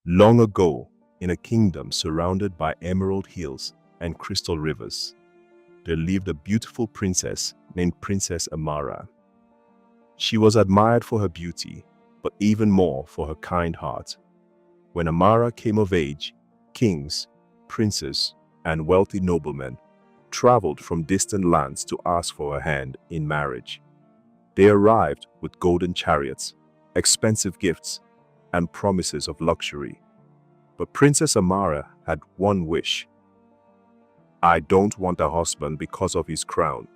Long ago, in a kingdom surrounded by emerald hills and crystal rivers, there lived a beautiful princess named Princess Amara. She was admired for her beauty, but even more for her kind heart. When Amara came of age, kings, princes, and wealthy noblemen traveled from distant lands to ask for her hand in marriage. They arrived with golden chariots, expensive gifts, and promises of luxury. But Princess Amara had one wish. "I don't want a husband because of his crown,"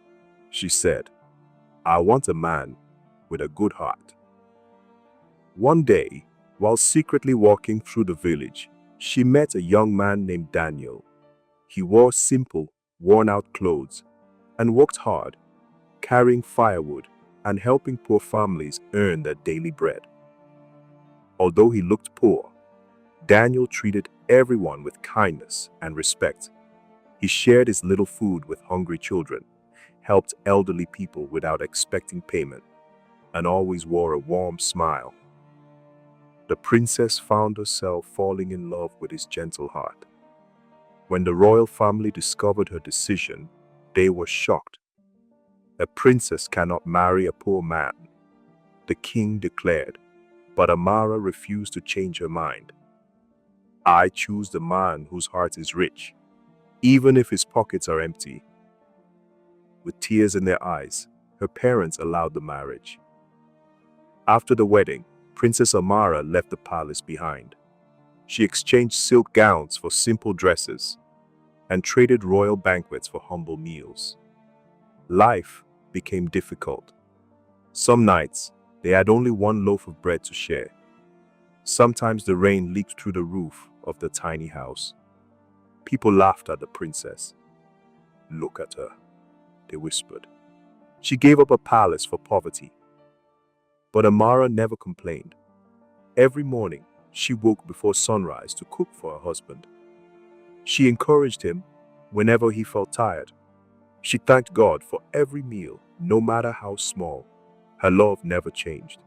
she said. "I want a man with a good heart." One day, while secretly walking through the village, she met a young man named Daniel. He wore simple, worn-out clothes and worked hard, carrying firewood and helping poor families earn their daily bread. Although he looked poor, Daniel treated everyone with kindness and respect. He shared his little food with hungry children, helped elderly people without expecting payment, and always wore a warm smile. The princess found herself falling in love with his gentle heart. When the royal family discovered her decision, they were shocked. "A princess cannot marry a poor man," the king declared, but Amara refused to change her mind. "I choose the man whose heart is rich, even if his pockets are empty." With tears in their eyes, her parents allowed the marriage. After the wedding, Princess Amara left the palace behind. She exchanged silk gowns for simple dresses and traded royal banquets for humble meals. Life became difficult. Some nights, they had only one loaf of bread to share. Sometimes the rain leaked through the roof of the tiny house. People laughed at the princess. "Look at her," they whispered. "She gave up a palace for poverty." But Amara never complained. Every morning, she woke before sunrise to cook for her husband. She encouraged him whenever he felt tired. She thanked God for every meal, no matter how small. Her love never changed.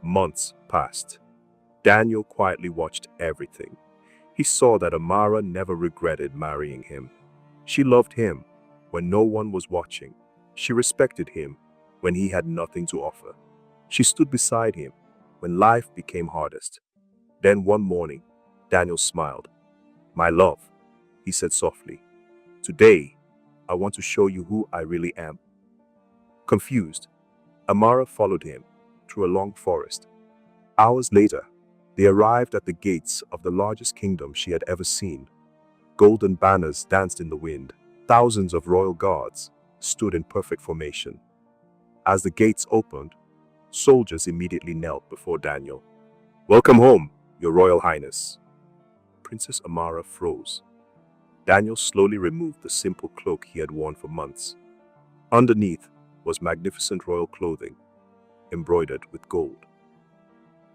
Months passed. Daniel quietly watched everything. He saw that Amara never regretted marrying him. She loved him when no one was watching. She respected him when he had nothing to offer. She stood beside him when life became hardest. Then one morning, Daniel smiled. "My love," he said softly, "today I want to show you who I really am." Confused, Amara followed him through a long forest. Hours later, they arrived at the gates of the largest kingdom she had ever seen. Golden banners danced in the wind. Thousands of royal guards stood in perfect formation. As the gates opened, soldiers immediately knelt before Daniel. "Welcome home, Your Royal Highness." Princess Amara froze. Daniel slowly removed the simple cloak he had worn for months. Underneath was magnificent royal clothing, embroidered with gold.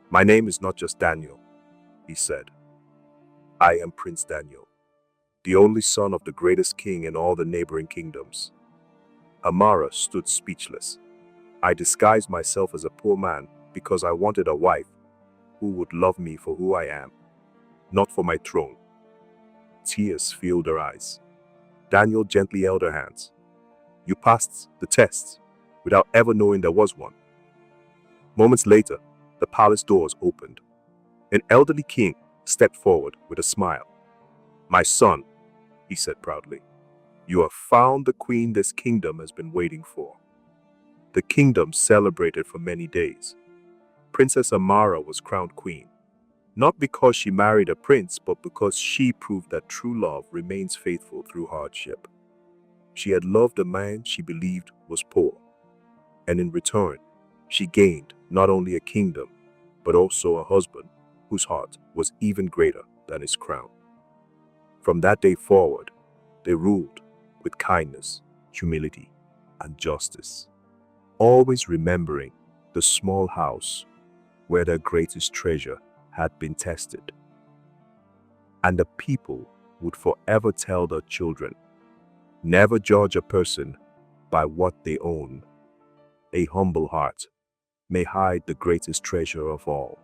"My name is not just Daniel," he said. "I am Prince Daniel, the only son of the greatest king in all the neighboring kingdoms." Amara stood speechless. "I disguised myself as a poor man because I wanted a wife who would love me for who I am, not for my throne." Tears filled her eyes. Daniel gently held her hands. "You passed the test without ever knowing there was one." Moments later, the palace doors opened. An elderly king stepped forward with a smile. "My son," he said proudly, "you have found the queen this kingdom has been waiting for." The kingdom celebrated for many days. Princess Amara was crowned queen, not because she married a prince, but because she proved that true love remains faithful through hardship. She had loved a man she believed was poor, and in return, she gained not only a kingdom, but also a husband whose heart was even greater than his crown. From that day forward, they ruled with kindness, humility, and justice, always remembering the small house where their greatest treasure had been tested. And the people would forever tell their children, never judge a person by what they own. A humble heart may hide the greatest treasure of all.